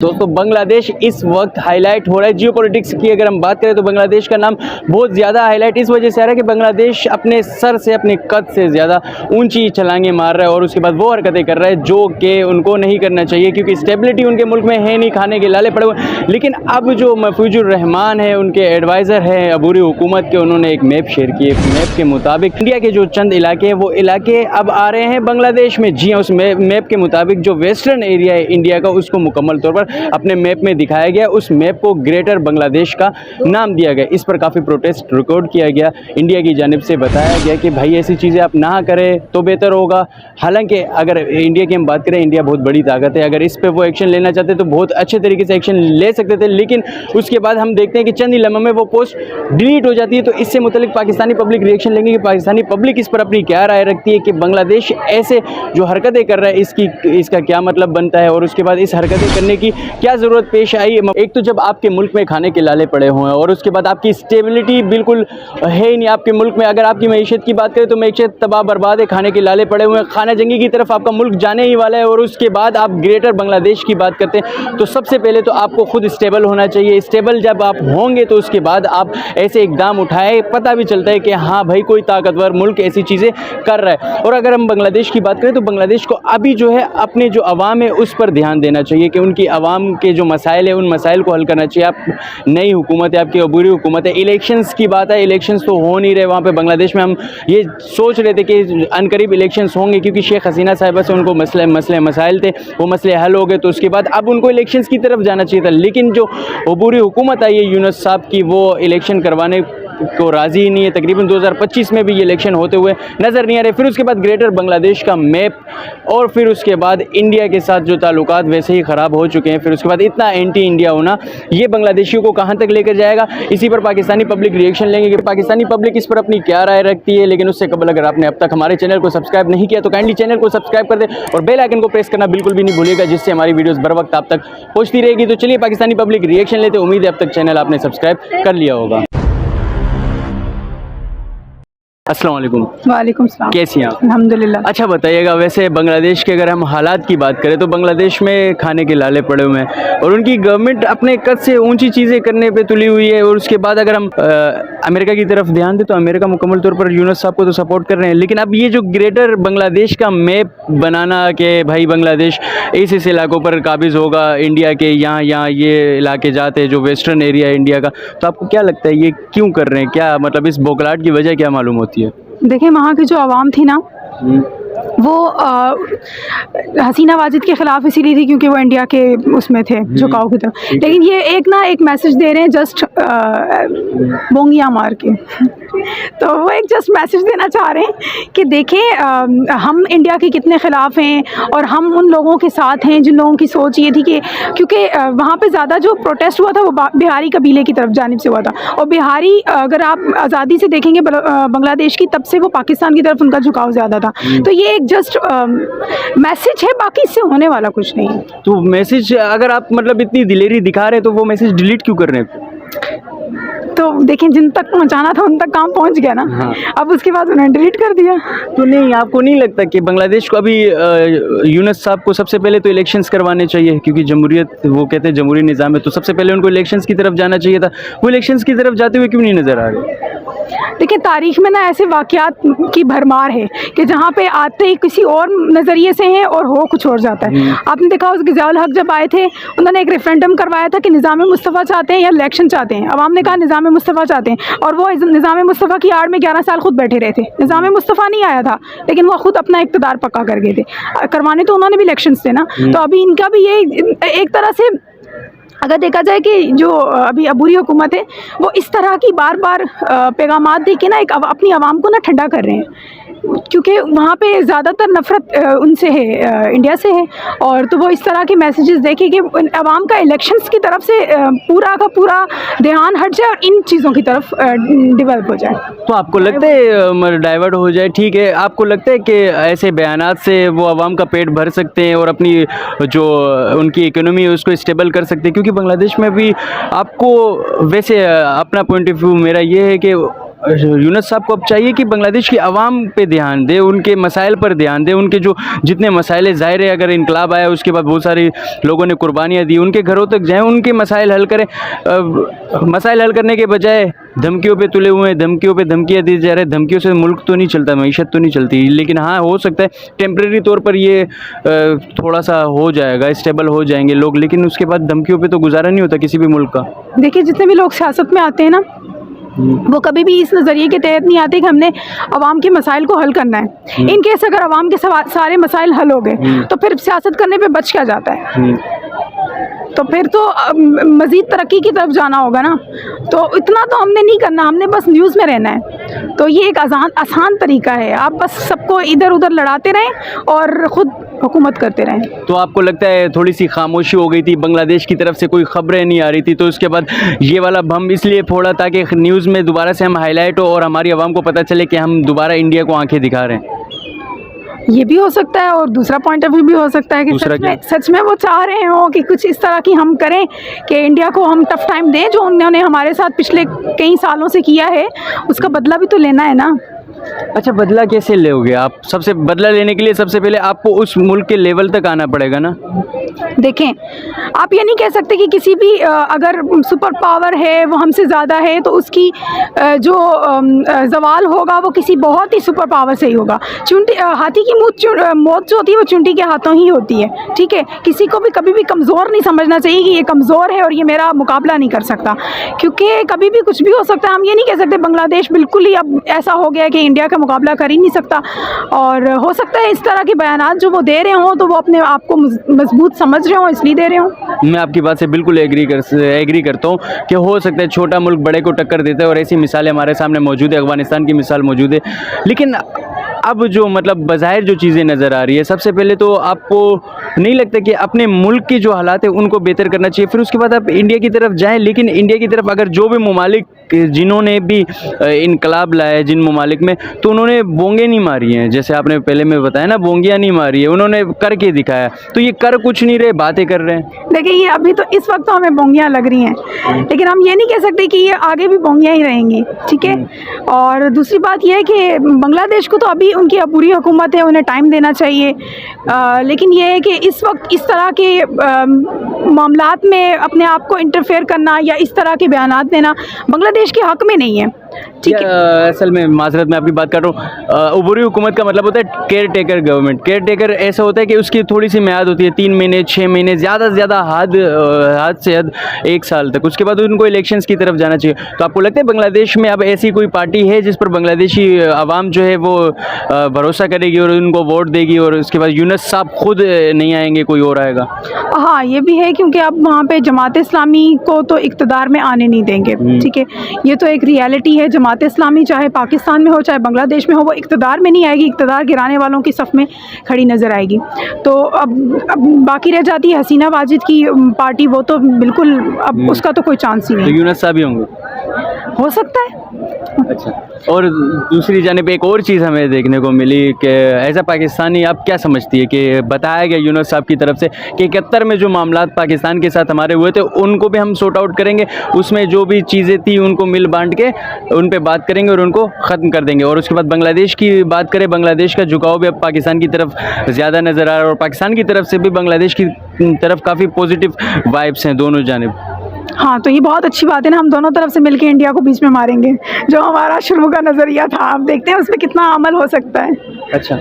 दोस्तों बांग्लादेश इस वक्त हाईलाइट हो रहा है। जियोपॉलिटिक्स की अगर हम बात करें तो बांग्लादेश का नाम बहुत ज़्यादा हाईलाइट इस वजह से आ रहा है कि बांग्लादेश अपने सर से अपने कद से ज़्यादा ऊंची छलांगे मार रहा है और उसके बाद वो हरकतें कर रहा है जो कि उनको नहीं करना चाहिए, क्योंकि स्टेबिलिटी उनके मुल्क में है नहीं, खाने के लाले पड़े हुए। लेकिन अब जो महफूजुर रहमान है, उनके एडवाइज़र हैं अबूरी हुकूमत के, उन्होंने एक मैप शेयर की। मैप के मुताबिक इंडिया के जो चंद इलाके हैं वो इलाके अब आ रहे हैं बांग्लादेश में। जी हाँ, उस मैप के मुताबिक जो वेस्टर्न एरिया है इंडिया का, उसको मुकम्मल तौर पर अपने मैप में दिखाया गया। उस मैप को ग्रेटर बांग्लादेश का नाम दिया गया। इस पर काफ़ी प्रोटेस्ट रिकॉर्ड किया गया। इंडिया की जानिब से बताया गया कि भाई ऐसी चीज़ें आप ना करें तो बेहतर होगा। हालांकि अगर इंडिया की हम बात करें, इंडिया बहुत बड़ी ताकत है, अगर इस पर वो एक्शन लेना चाहते तो बहुत अच्छे तरीके से एक्शन ले सकते थे। लेकिन उसके बाद हम देखते हैं कि चंद ही लम्हों में वो पोस्ट डिलीट हो जाती है। तो इससे मुतल्लिक पाकिस्तानी पब्लिक रिएक्शन लेंगे कि पाकिस्तानी पब्लिक इस पर अपनी क्या राय रखती है कि बांग्लादेश ऐसे जो हरकतें कर रहा है इसका क्या मतलब बनता है और उसके बाद इस हरकतें करने की क्या ज़रूरत पेश आई। एक तो जब आपके मुल्क में खाने के लाले पड़े हुए हैं और उसके बाद आपकी स्टेबिलिटी बिल्कुल है ही नहीं आपके मुल्क में। अगर आपकी मईशत की बात करें तो मईशत तबाह बर्बाद है, खाने के लाले पड़े हुए हैं, खाना जंगी की तरफ आपका मुल्क जाने ही वाला है। और उसके बाद आप ग्रेटर बांग्लादेश की बात करते हैं तो सबसे पहले तो आपको खुद स्टेबल होना चाहिए। स्टेबल जब आप होंगे तो उसके बाद आप ऐसे इकदाम उठाए, पता भी चलता है कि हाँ भाई कोई ताकतवर मुल्क ऐसी चीज़ें कर रहा है। और अगर हम बांग्लादेश की बात करें तो बांग्लादेश को अभी जो है अपने जो अवाम है उस पर ध्यान देना चाहिए कि उनकी अवाम के जो मसाइल है उन मसाइल को हल करना चाहिए। आप नई हुकूमत है, आपकी अबूरी हुकूमत है, इलेक्शंस की बात है, इलेक्शंस तो हो नहीं रहे वहाँ पे बांग्लादेश में। हम ये सोच रहे थे कि अनकरीब इलेक्शंस होंगे क्योंकि शेख हसीना साहिबा से उनको मसाइल थे, वो मसले हल हो गए। तो उसके बाद अब उनको इलेक्शंस की तरफ जाना चाहिए था। लेकिन जो अबूरी हुकूमत आई है यूनुस साहब की, वो इलेक्शन करवाने को राज़ी ही नहीं है। तकरीबन 2025 में भी ये इलेक्शन होते हुए नज़र नहीं आ रहे। फिर उसके बाद ग्रेटर बांग्लादेश का मैप और फिर उसके बाद इंडिया के साथ जो ताल्लुकात वैसे ही ख़राब हो चुके हैं। फिर उसके बाद इतना एंटी इंडिया होना, ये बांग्लादेशियों को कहाँ तक लेकर जाएगा। इसी पर पाकिस्तानी पब्लिक रिएक्शन लेंगे कि पाकिस्तानी पब्लिक इस पर अपनी क्या राय रखती है। लेकिन उससे कबल अगर आपने अब तक हमारे चैनल को सब्सक्राइब नहीं किया तो काइंडली चैनल को सब्सक्राइब कर दे और बेल आइकन को प्रेस करना बिल्कुल भी नहीं भूलिएगा, जिससे हमारी वीडियोस बर वक्त आप तक पहुँचती रहेगी। तो चलिए पाकिस्तानी पब्लिक रिएक्शन लेते। उम्मीद है अब तक चैनल आपने सब्सक्राइब कर लिया होगा। अस्सलाम वालेकुम। वालेकुम सलाम। कैसी हैं आप? अल्हम्दुलिल्लाह। अच्छा बताइएगा, वैसे बांग्लादेश के अगर हम हालात की बात करें तो बांग्लादेश में खाने के लाले पड़े हुए हैं और उनकी गवर्नमेंट अपने कद से ऊंची चीज़ें करने पे तुली हुई है। और उसके बाद अगर हम अमेरिका की तरफ ध्यान दें तो अमेरिका मुकम्मल तौर पर यूनुस साहब को तो सपोर्ट कर रहे हैं। लेकिन अब ये जो ग्रेटर बांग्लादेश का मैप बनाना कि भाई बांग्लादेश इस इलाकों पर काबिज होगा, इंडिया के यहाँ ये इलाके जाते हैं जो वेस्टर्न एरिया है इंडिया का, तो आपको क्या लगता है ये क्यों कर रहे हैं? क्या मतलब इस बौखलाहट की वजह क्या मालूम होती है? देखिए, वहाँ की जो आवाम थी ना, वो हसीना वाजिद के ख़िलाफ़ इसीलिए थी क्योंकि वो इंडिया के उसमें थे, झुकाव की तरफ। लेकिन ये एक मैसेज दे रहे हैं जस्ट बोंगियाँ मार के तो वो एक जस्ट मैसेज देना चाह रहे हैं कि देखें हम इंडिया के कितने ख़िलाफ़ हैं और हम उन लोगों के साथ हैं जिन लोगों की सोच ये थी कि क्योंकि वहाँ पे ज़्यादा जो प्रोटेस्ट हुआ था वो बिहारी कबीले की तरफ जानिब से हुआ था। और बिहारी अगर आप आज़ादी से देखेंगे बांग्लादेश की, तब से वो पाकिस्तान की तरफ उनका झुकाव ज़्यादा था। तो ये एक जस्ट मैसेज है, बाकी इससे होने वाला कुछ नहीं है। तो मैसेज अगर आप मतलब इतनी दिलेरी दिखा रहे तो वो मैसेज डिलीट क्यों कर रहे हैं? तो देखें, जिन तक पहुंचाना था उन तक काम पहुंच गया ना। हाँ। अब उसके बाद उन्होंने डिलीट कर दिया। तो नहीं, आपको नहीं लगता कि बांग्लादेश को अभी यूनुस साहब को सबसे पहले तो इलेक्शंस करवाने चाहिए, क्योंकि जमहूरियत वो कहते हैं जमहूरी निज़ाम है, तो सबसे पहले उनको इलेक्शंस की तरफ जाना चाहिए था। वो इलेक्शंस की तरफ जाते हुए क्यों नहीं नज़र आ रहे? देखिए, तारीख में ना ऐसे वाक़यात की भरमार है कि जहाँ पे आते ही किसी और नज़रिए से हैं और हो कुछ और जाता है। आपने देखा उस ग़िज़ाउल हक़ जब आए थे, उन्होंने एक रेफरेंडम करवाया था कि निज़ाम मुस्तफ़ा चाहते हैं या इलेक्शन चाहते हैं। अवाम ने कहा निज़ाम मुस्तफ़ा चाहते हैं और वो निज़ाम मुस्तफ़ा की आड़ में 11 साल खुद बैठे रहे थे। निज़ाम मुस्तफ़ा नहीं आया था, लेकिन वो खुद अपना इक़्तिदार पक्का कर गए थे। करवाने तो उन्होंने भी इलेक्शंस थे ना। तो अभी इनका भी ये एक तरह से अगर देखा जाए कि जो अभी अबूरी हुकूमत है वो इस तरह की बार बार पैगामात दे के ना एक अपनी आवाम को ना ठंडा कर रहे हैं, क्योंकि वहाँ पे ज़्यादातर नफ़रत उनसे है, इंडिया से है। और तो वो इस तरह के मैसेजेस देखे कि आवाम का इलेक्शंस की तरफ से पूरा का पूरा ध्यान हट जाए और इन चीज़ों की तरफ डेवलप हो जाए। तो आपको लगता है डाइवर्ट हो जाए? ठीक है, आपको लगता है कि ऐसे बयानात से वो आवाम का पेट भर सकते हैं और अपनी जो उनकी इकोनॉमी है उसको स्टेबल कर सकते हैं? क्योंकि बांग्लादेश में भी आपको वैसे अपना पॉइंट ऑफ व्यू मेरा ये है कि यूनुस साहब को अब चाहिए कि बांग्लादेश की आवाम पे ध्यान दे, उनके मसाइल पर ध्यान दे, उनके जो जितने मसाइल है, ज़ाहिर है अगर इनकलाब आया उसके बाद बहुत सारे लोगों ने कुर्बानियाँ दी, उनके घरों तक जाएँ, उनके मसाइल हल करें। मसाइल हल करने के बजाय धमकियों पे तुले हुए हैं, धमकियों पे धमकियाँ दी जा रही है। धमकियों से मुल्क तो नहीं चलता, मईशत तो नहीं चलती, लेकिन हाँ हो सकता है टेम्प्रेरी तौर पर ये थोड़ा सा हो जाएगा, स्टेबल हो जाएंगे लोग, लेकिन उसके बाद धमकियों पे तो गुजारा नहीं होता किसी भी मुल्क का। देखिए जितने भी लोग सियासत में आते हैं ना, वो कभी भी इस नज़रिए के तहत नहीं आते कि हमने अवाम के मसाइल को हल करना है। इन केस अगर अवाम के सारे मसाइल हल हो गए तो फिर सियासत करने पे बच क्या जाता है? तो फिर तो मज़ीद तरक्की की तरफ जाना होगा ना। तो इतना तो हमने नहीं करना, हमने बस न्यूज़ में रहना है। तो ये एक आसान तरीका है, आप बस सबको इधर उधर लड़ाते रहें और ख़ुद हुकूमत करते रहें। तो आपको लगता है थोड़ी सी खामोशी हो गई थी, बांग्लादेश की तरफ से कोई खबरें नहीं आ रही थी, तो उसके बाद ये वाला बम इसलिए फोड़ा ताकि न्यूज़ में दोबारा से हम हाईलाइट हो और हमारी आवाम को पता चले कि हम दोबारा इंडिया को आंखें दिखा रहे हैं? ये भी हो सकता है, और दूसरा पॉइंट ऑफ व्यू भी हो सकता है कि सच में वो चाह रहे हो कि कुछ इस तरह की हम करें कि इंडिया को हम टफ टाइम दें, जो उन्होंने हमारे साथ पिछले कई सालों से किया है, उसका बदला भी तो लेना है ना। अच्छा, बदला कैसे लोगे आप? सबसे बदला लेने के लिए सबसे पहले आपको उस मुल्क के लेवल तक आना पड़ेगा ना। देखें, आप ये नहीं कह सकते कि किसी भी अगर सुपर पावर है वो हमसे ज़्यादा है तो उसकी जो ज़वाल होगा वो किसी बहुत ही सुपर पावर से ही होगा। हाथी की मौत जो होती है वो चुंटी के हाथों ही होती है, ठीक है। किसी को भी कभी भी कमज़ोर नहीं समझना चाहिए कि ये कमज़ोर है और ये मेरा मुकाबला नहीं कर सकता, क्योंकि कभी भी कुछ भी हो सकता है। हम ये नहीं कह सकते बांग्लादेश बिल्कुल ही अब ऐसा हो गया कि इंडिया का मुकाबला कर ही नहीं सकता, और हो सकता है इस तरह के बयानात जो वो दे रहे हों तो वो अपने आप को मजबूत समझ रहे हो, इसलिए दे रहे हो। मैं आपकी बात से बिल्कुल एग्री करता हूँ कि हो सकता है छोटा मुल्क बड़े को टक्कर देता है, और ऐसी मिसालें हमारे सामने मौजूद है, अफगानिस्तान की मिसाल मौजूद है। लेकिन अब जो मतलब बज़ाहिर जो चीज़ें नज़र आ रही है, सबसे पहले तो आपको नहीं लगता कि अपने मुल्क के जो हालात है उनको बेहतर करना चाहिए, फिर उसके बाद आप इंडिया की तरफ जाएं। लेकिन इंडिया की तरफ अगर जो भी ममालिक जिन्होंने भी इनकलाब लाया है जिन ममालिक में, तो उन्होंने बोंगे नहीं मारी हैं, जैसे आपने पहले में बताया ना, बोंगियाँ नहीं मारी है, उन्होंने करके दिखाया। तो ये कर कुछ नहीं रहे, बातें कर रहे हैं। देखिए, ये अभी तो इस वक्त तो हमें बोंगियाँ लग रही हैं, लेकिन हम ये नहीं कह सकते कि ये आगे भी बोंगियाँ ही रहेंगी, ठीक है। और दूसरी बात यह है कि बांग्लादेश को तो अभी उनकी अपूरी हुकूमत है, उन्हें टाइम देना चाहिए। लेकिन यह है कि इस वक्त इस तरह के मामलात में अपने आप को इंटरफेयर करना या इस तरह के बयानात देना बांग्लादेश के हक़ में नहीं है, ठीक है। असल में माजरत में आपकी बात कर रहा हूँ, अबूरी हुकूमत का मतलब होता है care taker government. Care taker ऐसा होता है कि उसकी थोड़ी सी म्याद होती है, 3 महीने 6 महीने, ज़्यादा से ज़्यादा हद से हद 1 साल तक, उसके बाद उनको इलेक्शंस की तरफ जाना चाहिए। तो आपको लगता है बांग्लादेश में अब ऐसी कोई पार्टी है जिस पर बांग्लादेशी आवाम जो है वो भरोसा करेगी और उनको वोट देगी, और उसके बाद यूनुस साहब खुद नहीं आएंगे, कोई और आएगा? हाँ, ये भी है, क्योंकि अब वहाँ पे जमात इस्लामी को तो इक़्तिदार में आने नहीं देंगे, ठीक है। ये तो एक रियलिटी है। जमात इस्लामी चाहे पाकिस्तान में हो चाहे बांग्लादेश में हो, वो इक़्तिदार में नहीं आएगी, इक़्तिदार गिराने वालों की सफ़ में खड़ी नज़र आएगी। तो अब बाकी रह जाती है हसीना वाजिद की पार्टी, वो तो बिल्कुल अब उसका तो कोई चांस ही नहीं। तो यूनुस साहब ही होंगे? हो सकता है। अच्छा, और दूसरी जानिब एक और चीज़ हमें देखने को मिली कि ऐसा पाकिस्तानी, आप क्या समझती है कि बताया गया यूनुस साहब की तरफ से कि 71 में जो मामलात पाकिस्तान के साथ हमारे हुए थे उनको भी हम सॉर्ट आउट करेंगे, उसमें जो भी चीज़ें थी उनको मिल बांट के उन पे बात करेंगे और उनको ख़त्म कर देंगे। और उसके बाद बांग्लादेश की बात करें, बांग्लादेश का झुकाव भी अब पाकिस्तान की तरफ ज़्यादा नज़र आ रहा है, और पाकिस्तान की तरफ से भी बांग्लादेश की तरफ काफ़ी पॉजिटिव वाइब्स हैं दोनों जानिब। हाँ, तो ये बहुत अच्छी बात है ना, हम दोनों तरफ से मिलके इंडिया को बीच में मारेंगे। जो हमारा शुरू का नज़रिया था, आप देखते हैं उसमें कितना अमल हो सकता है। अच्छा,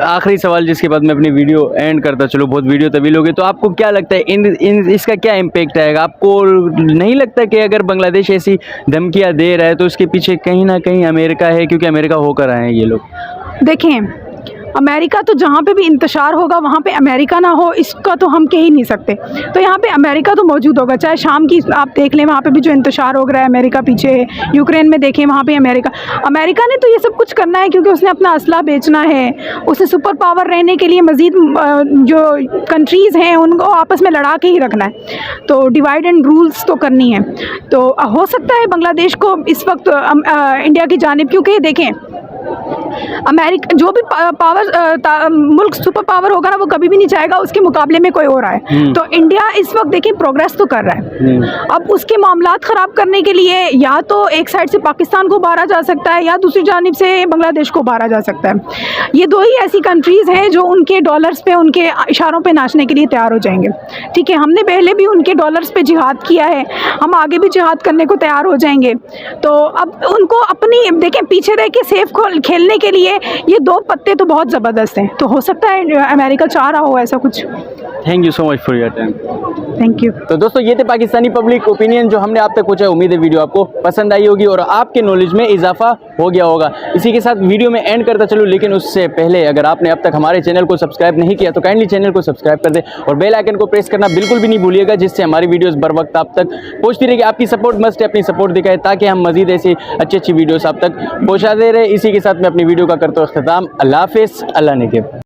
आखिरी सवाल जिसके बाद मैं अपनी वीडियो एंड करता चलो, बहुत वीडियो तवील हो गई, तो आपको क्या लगता है इसका क्या इम्पेक्ट आएगा? आपको नहीं लगता कि अगर बांग्लादेश ऐसी धमकियाँ दे रहा है तो उसके पीछे कहीं ना कहीं अमेरिका है, क्योंकि अमेरिका होकर आए हैं ये लोग? देखें, अमेरिका तो जहाँ पे भी इंतशार होगा वहाँ पे अमेरिका ना हो, इसका तो हम कह ही नहीं सकते। तो यहाँ पे अमेरिका तो मौजूद होगा, चाहे शाम की आप देख लें, वहाँ पे भी जो इंतशार हो रहा है अमेरिका पीछे है। यूक्रेन में देखें, वहाँ पे अमेरिका ने तो ये सब कुछ करना है क्योंकि उसने अपना असला बेचना है, उसे सुपर पावर रहने के लिए मज़ीद जो कंट्रीज़ हैं उनको आपस में लड़ा के ही रखना है। तो डिवाइड एंड रूल्स तो करनी है। तो हो सकता है बांग्लादेश को इस वक्त इंडिया की जानिब, क्योंकि देखें अमेरिका जो भी मुल्क सुपर पावर होगा ना, वो कभी भी नहीं चाहेगा उसके मुकाबले में कोई और आए। तो इंडिया इस वक्त देखिए प्रोग्रेस तो कर रहा है। अब उसके मामलात ख़राब करने के लिए या तो एक साइड से पाकिस्तान को उभारा जा सकता है या दूसरी जानिब से बांग्लादेश को उभारा जा सकता है। ये दो ही ऐसी कंट्रीज़ हैं जो उनके डॉलर्स पे, उनके इशारों पे नाचने के लिए तैयार हो जाएंगे। ठीक है, हमने पहले भी उनके डॉलर्स पे जिहाद किया है, हम आगे भी जिहाद करने को तैयार हो जाएंगे। तो अब उनको अपनी देखें पीछे रह के सेफ खेलने के लिए ये दो पत्ते तो बहुत ज़बरदस्त हैं। तो हो सकता है अमेरिका चाह रहा हो ऐसा कुछ। Thank you so much for your time. Thank you. तो दोस्तों ये थे पाकिस्तानी पब्लिक ओपिनियन जो हमने आप तक पहुंचाया। उम्मीद है वीडियो आपको पसंद आई होगी और आपके नॉलेज में इजाफा हो गया होगा। इसी के साथ वीडियो में एंड करता चलूँ, लेकिन उससे पहले अगर आपने अब तक हमारे चैनल को सब्सक्राइब नहीं किया तो काइंडली चैनल को सब्सक्राइब कर दें और बेल आइकन को प्रेस करना बिल्कुल भी नहीं भूलिएगा, जिससे हमारी वीडियोस बर वक्त आप तक पहुंचती रहेगी। आपकी सपोर्ट मस्ट है, अपनी सपोर्ट दिखाए ताकि हम मजीद ऐसी अच्छी वीडियोस आप तक पहुँचाते रहे। इसी के साथ मैं अपनी वीडियो का करता हूँ अख्तिताम। अल्लाह हाफिज़, अल्लाह निगहबान।